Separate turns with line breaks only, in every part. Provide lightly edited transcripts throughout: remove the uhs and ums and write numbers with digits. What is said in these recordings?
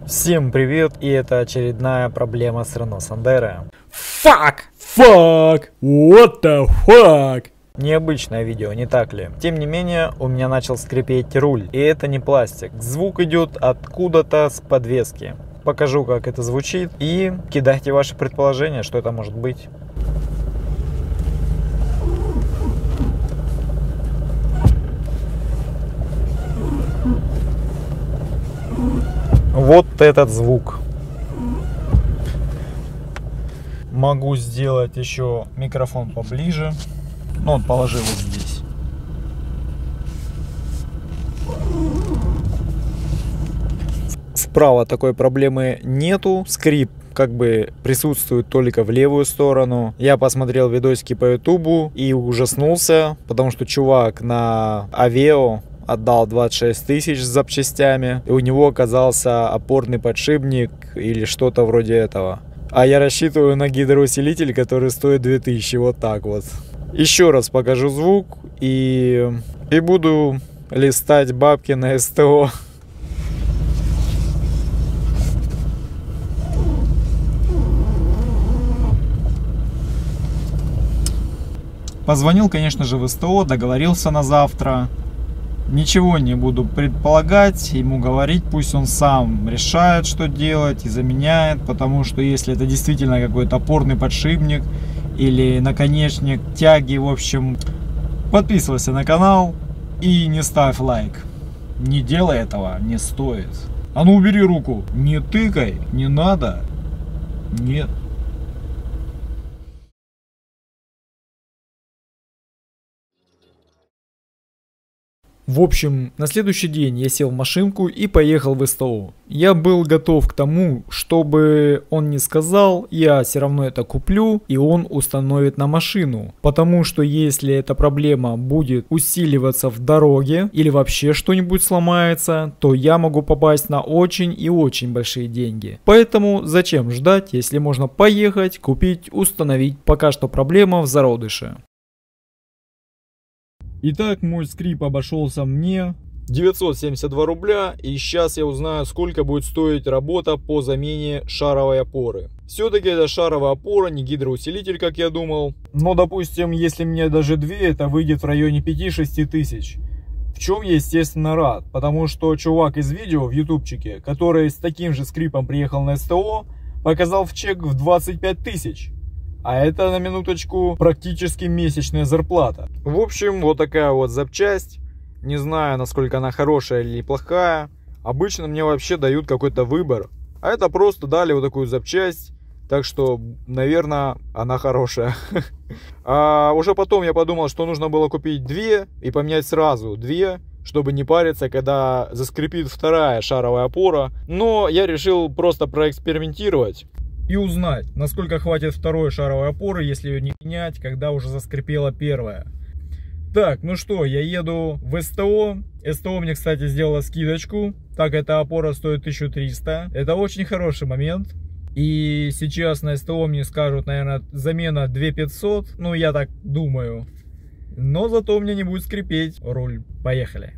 Всем привет, и это очередная проблема с Renault Sandero.
Fuck! What the fuck?
Необычное видео, не так ли? Тем не менее, у меня начал скрипеть руль, и это не пластик. Звук идет откуда-то с подвески. Покажу, как это звучит, и кидайте ваши предположения, что это может быть. Вот этот звук. Могу сделать еще микрофон поближе. Ну, вот положил вот здесь. Вправо такой проблемы нету. Скрип как бы присутствует только в левую сторону. Я посмотрел видосики по ютубу и ужаснулся, потому что чувак на Aveo отдал 26 тысяч с запчастями, и у него оказался опорный подшипник или что-то вроде этого. А я рассчитываю на гидроусилитель, который стоит 2000, вот так вот. Еще раз покажу звук и буду листать бабки на СТО. Позвонил, конечно же, в СТО, договорился на завтра. Ничего не буду предполагать, ему говорить, пусть он сам решает, что делать и заменяет, потому что если это действительно какой-то опорный подшипник или наконечник тяги, в общем, подписывайся на канал и не ставь лайк. Не делай этого, не стоит. А ну убери руку, не тыкай, не надо, нет.
В общем, на следующий день я сел в машинку и поехал в СТО. Я был готов к тому, чтобы он не сказал, я все равно это куплю и он установит на машину. Потому что если эта проблема будет усиливаться в дороге или вообще что-нибудь сломается, то я могу попасть на очень и очень большие деньги. Поэтому зачем ждать, если можно поехать, купить, установить, пока что проблема в зародыше.
Итак, мой скрип обошелся мне 972 рубля, и сейчас я узнаю, сколько будет стоить работа по замене шаровой опоры. Все-таки это шаровая опора, не гидроусилитель, как я думал. Но, допустим, если мне даже две, это выйдет в районе 5-6 тысяч. В чем я, естественно, рад, потому что чувак из видео в ютубчике, который с таким же скрипом приехал на СТО, показал в чек в 25 тысяч. А это, на минуточку, практически месячная зарплата. В общем, вот такая вот запчасть. Не знаю, насколько она хорошая или плохая. Обычно мне вообще дают какой-то выбор. А это просто дали вот такую запчасть. Так что, наверное, она хорошая. А уже потом я подумал, что нужно было купить две и поменять сразу две, чтобы не париться, когда заскрипит вторая шаровая опора. Но я решил просто проэкспериментировать и узнать, насколько хватит второй шаровой опоры, если ее не менять, когда уже заскрипела первая. Так, ну что, я еду в СТО. СТО мне, кстати, сделала скидочку. Так, эта опора стоит 1300. Это очень хороший момент. И сейчас на СТО мне скажут, наверное, замена 2500. Ну, я так думаю. Но зато у меня не будет скрипеть руль. Поехали.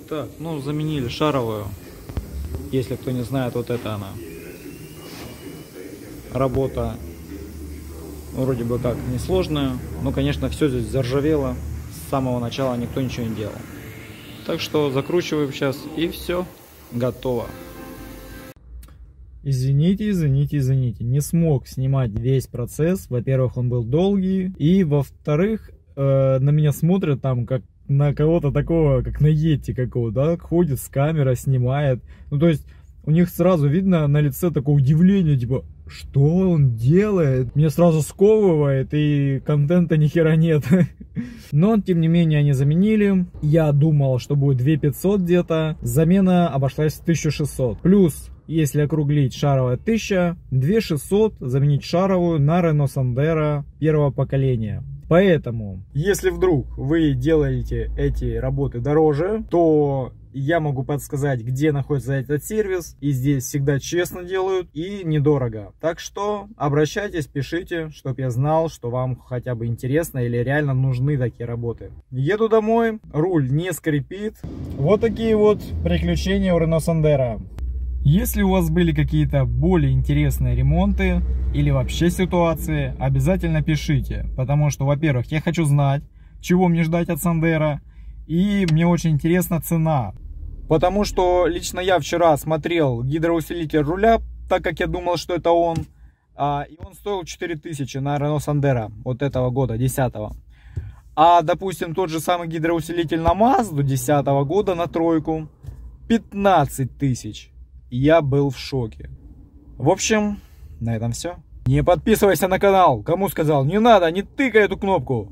Так, ну заменили шаровую. Если кто не знает, вот это она. Работа вроде бы как несложная, но, конечно, все здесь заржавело. С самого начала никто ничего не делал. Так что закручиваем сейчас и все, готово. Извините, не смог снимать весь процесс. Во-первых, он был долгий, и во-вторых, на меня смотрят там как на кого-то такого, как на Йети какого-то, да, ходит с камерой, снимает. Ну, то есть, у них сразу видно на лице такое удивление, типа,
что он делает? Меня сразу сковывает, и контента ни хера нет. Но, тем не менее, они заменили. Я думал, что будет 2500 где-то. Замена обошлась в 1600. Плюс, если округлить, шаровая 1000, 2600 заменить шаровую на Renault Sandero первого поколения. Поэтому, если вдруг вы делаете эти работы дороже, то я могу подсказать, где находится этот сервис. И здесь всегда честно делают и недорого. Так что обращайтесь, пишите, чтобы я знал, что вам хотя бы интересно или реально нужны такие работы. Еду домой, руль не скрипит. Вот такие вот приключения у Renault Sandero. Если у вас были какие-то более интересные ремонты или вообще ситуации, обязательно пишите. Потому что, во-первых, я хочу знать, чего мне ждать от Sandero. И мне очень интересна цена. Потому что лично я вчера смотрел гидроусилитель руля, так как я думал, что это он. И он стоил 4000 на Renault Sandero вот этого года, 10-го. А, допустим, тот же самый гидроусилитель на Mazda 10-го года на тройку 15 тысяч. Я был в шоке. В общем, на этом все. Не подписывайся на канал. Кому сказал? Не надо, не тыкай эту кнопку.